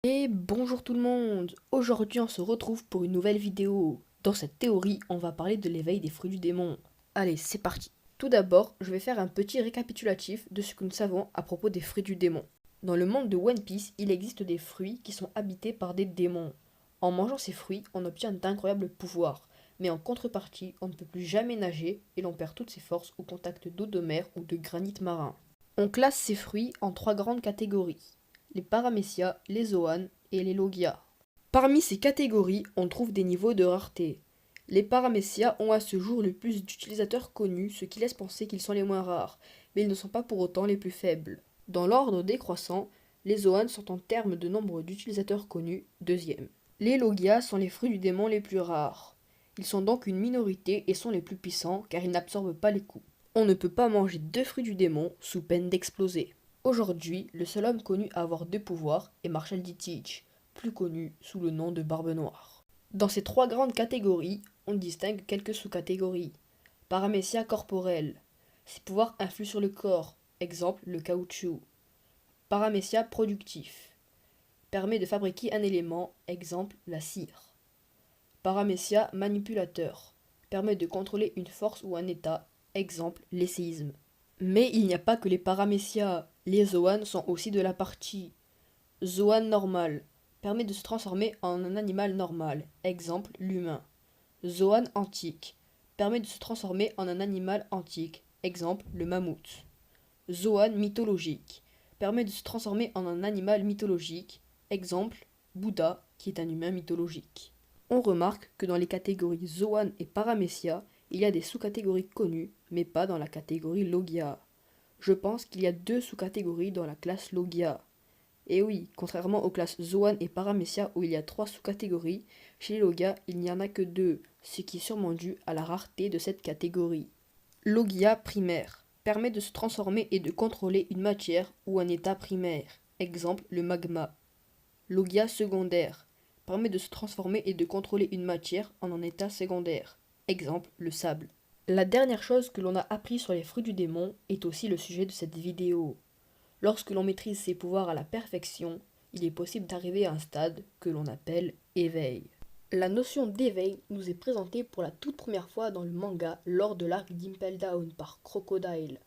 Et bonjour tout le monde! Aujourd'hui on se retrouve pour une nouvelle vidéo. Dans cette théorie, on va parler de l'éveil des fruits du démon. Allez, c'est parti! Tout d'abord, je vais faire un petit récapitulatif de ce que nous savons à propos des fruits du démon. Dans le monde de One Piece, il existe des fruits qui sont habités par des démons. En mangeant ces fruits, on obtient d'incroyables pouvoirs, mais en contrepartie, on ne peut plus jamais nager et l'on perd toutes ses forces au contact d'eau de mer ou de granit marin. On classe ces fruits en trois grandes catégories: les paramécias, les zoans et les logias. Parmi ces catégories, on trouve des niveaux de rareté. Les paramécias ont à ce jour le plus d'utilisateurs connus, ce qui laisse penser qu'ils sont les moins rares, mais ils ne sont pas pour autant les plus faibles. Dans l'ordre décroissant, les zoans sont en termes de nombre d'utilisateurs connus, deuxième. Les logias sont les fruits du démon les plus rares. Ils sont donc une minorité et sont les plus puissants car ils n'absorbent pas les coups. On ne peut pas manger deux fruits du démon sous peine d'exploser. Aujourd'hui, le seul homme connu à avoir deux pouvoirs est Marshall D. Teach, plus connu sous le nom de Barbe Noire. Dans ces trois grandes catégories, on distingue quelques sous-catégories. Paramécia corporelle. Ses pouvoirs influent sur le corps, exemple le caoutchouc. Paramécia productif. Permet de fabriquer un élément, exemple la cire. Paramécia manipulateur. Permet de contrôler une force ou un état, exemple les séismes. Mais il n'y a pas que les paramécias, les zoans sont aussi de la partie. Zoan normal, permet de se transformer en un animal normal, exemple l'humain. Zoan antique, permet de se transformer en un animal antique, exemple le mammouth. Zoan mythologique, permet de se transformer en un animal mythologique, exemple Bouddha, qui est un humain mythologique. On remarque que dans les catégories Zoan et Paramécia, il y a des sous-catégories connues, mais pas dans la catégorie Logia. Je pense qu'il y a deux sous-catégories dans la classe Logia. Et oui, contrairement aux classes Zoan et Paramécia où il y a trois sous-catégories, chez les Logia, il n'y en a que deux, ce qui est sûrement dû à la rareté de cette catégorie. Logia primaire permet de se transformer et de contrôler une matière ou un état primaire, exemple le magma. Logia secondaire permet de se transformer et de contrôler une matière en un état secondaire, exemple le sable. La dernière chose que l'on a appris sur les fruits du démon est aussi le sujet de cette vidéo. Lorsque l'on maîtrise ses pouvoirs à la perfection, il est possible d'arriver à un stade que l'on appelle éveil. La notion d'éveil nous est présentée pour la toute première fois dans le manga lors de l'arc d'Impel Down par Crocodile.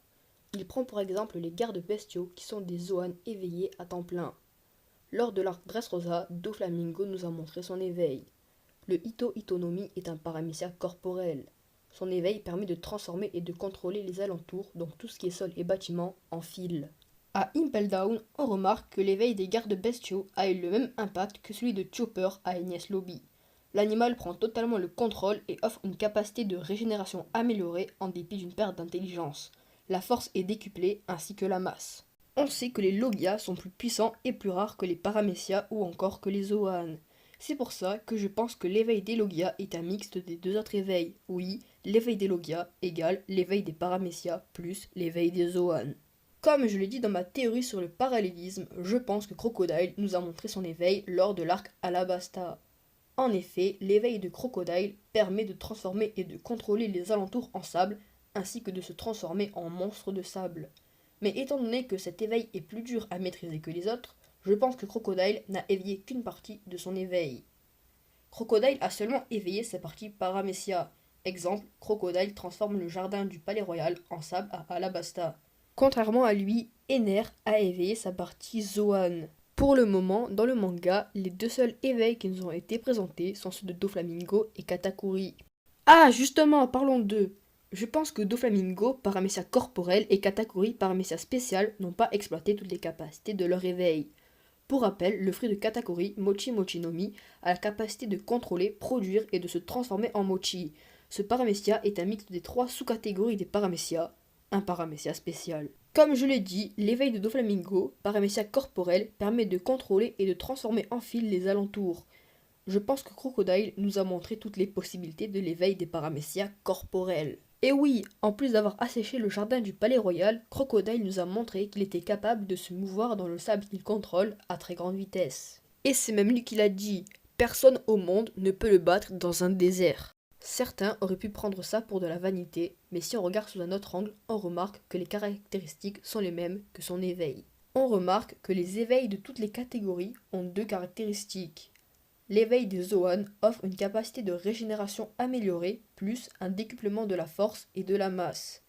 Il prend pour exemple les gardes bestiaux qui sont des zoans éveillés à temps plein. Lors de l'arc Dressrosa, Doflamingo nous a montré son éveil. Le Ito Itonomi est un paramécia corporel. Son éveil permet de transformer et de contrôler les alentours, donc tout ce qui est sol et bâtiment, en fil. À Impel Down, on remarque que l'éveil des gardes bestiaux a eu le même impact que celui de Chopper à Enies Lobby. L'animal prend totalement le contrôle et offre une capacité de régénération améliorée en dépit d'une perte d'intelligence. La force est décuplée ainsi que la masse. On sait que les Logia sont plus puissants et plus rares que les Paramécia ou encore que les Zoan. C'est pour ça que je pense que l'éveil des Logia est un mixte des deux autres éveils. Oui, l'éveil des Logia égale l'éveil des Paramécia plus l'éveil des Zoan. Comme je l'ai dit dans ma théorie sur le parallélisme, je pense que Crocodile nous a montré son éveil lors de l'arc Alabasta. En effet, l'éveil de Crocodile permet de transformer et de contrôler les alentours en sable, ainsi que de se transformer en monstre de sable. Mais étant donné que cet éveil est plus dur à maîtriser que les autres, je pense que Crocodile n'a éveillé qu'une partie de son éveil. Crocodile a seulement éveillé sa partie paramécia. Exemple, Crocodile transforme le jardin du Palais Royal en sable à Alabasta. Contrairement à lui, Ener a éveillé sa partie Zoan. Pour le moment, dans le manga, les deux seuls éveils qui nous ont été présentés sont ceux de Doflamingo et Katakuri. Ah, justement, parlons d'eux. Je pense que Doflamingo, paramécia corporel, et Katakuri, paramécia spécial, n'ont pas exploité toutes les capacités de leur éveil. Pour rappel, le fruit de Katakuri, Mochi Mochi no Mi, a la capacité de contrôler, produire et de se transformer en mochi. Ce paramécia est un mix des trois sous-catégories des paramécia, un paramécia spécial. Comme je l'ai dit, l'éveil de Doflamingo, paramécia corporel, permet de contrôler et de transformer en fil les alentours. Je pense que Crocodile nous a montré toutes les possibilités de l'éveil des paramécia corporels. Et oui, en plus d'avoir asséché le jardin du Palais Royal, Crocodile nous a montré qu'il était capable de se mouvoir dans le sable qu'il contrôle à très grande vitesse. Et c'est même lui qui l'a dit, personne au monde ne peut le battre dans un désert. Certains auraient pu prendre ça pour de la vanité, mais si on regarde sous un autre angle, on remarque que les caractéristiques sont les mêmes que son éveil. On remarque que les éveils de toutes les catégories ont deux caractéristiques. L'éveil des Zoan offre une capacité de régénération améliorée, plus un décuplement de la force et de la masse.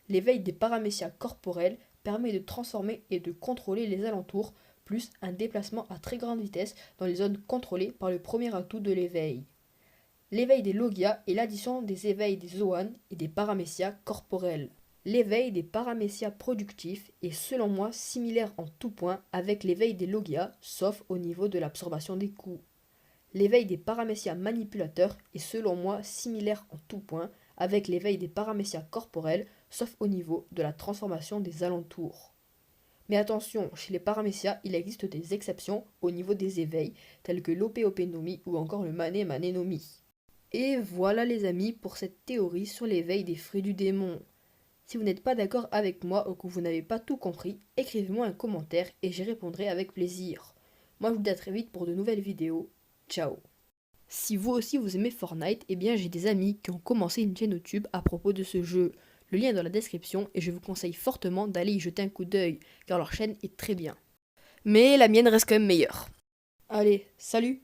L'éveil des paramécias corporels permet de transformer et de contrôler les alentours, plus un déplacement à très grande vitesse dans les zones contrôlées par le premier atout de l'éveil. L'éveil des Logia est l'addition des éveils des Zoan et des paramécias corporels. L'éveil des paramécias productifs est selon moi similaire en tout point avec l'éveil des Logia, sauf au niveau de l'absorption des coups. L'éveil des paramécias manipulateurs est selon moi similaire en tout point avec l'éveil des paramécias corporels, sauf au niveau de la transformation des alentours. Mais attention, chez les paramécias, il existe des exceptions au niveau des éveils, tels que l'Opéopénomie ou encore le Mané-Manénomie. Et voilà les amis pour cette théorie sur l'éveil des fruits du démon. Si vous n'êtes pas d'accord avec moi ou que vous n'avez pas tout compris, écrivez-moi un commentaire et j'y répondrai avec plaisir. Moi je vous dis à très vite pour de nouvelles vidéos. Ciao. Si vous aussi vous aimez Fortnite, eh bien j'ai des amis qui ont commencé une chaîne YouTube à propos de ce jeu. Le lien est dans la description et je vous conseille fortement d'aller y jeter un coup d'œil, car leur chaîne est très bien. Mais la mienne reste quand même meilleure. Allez, salut!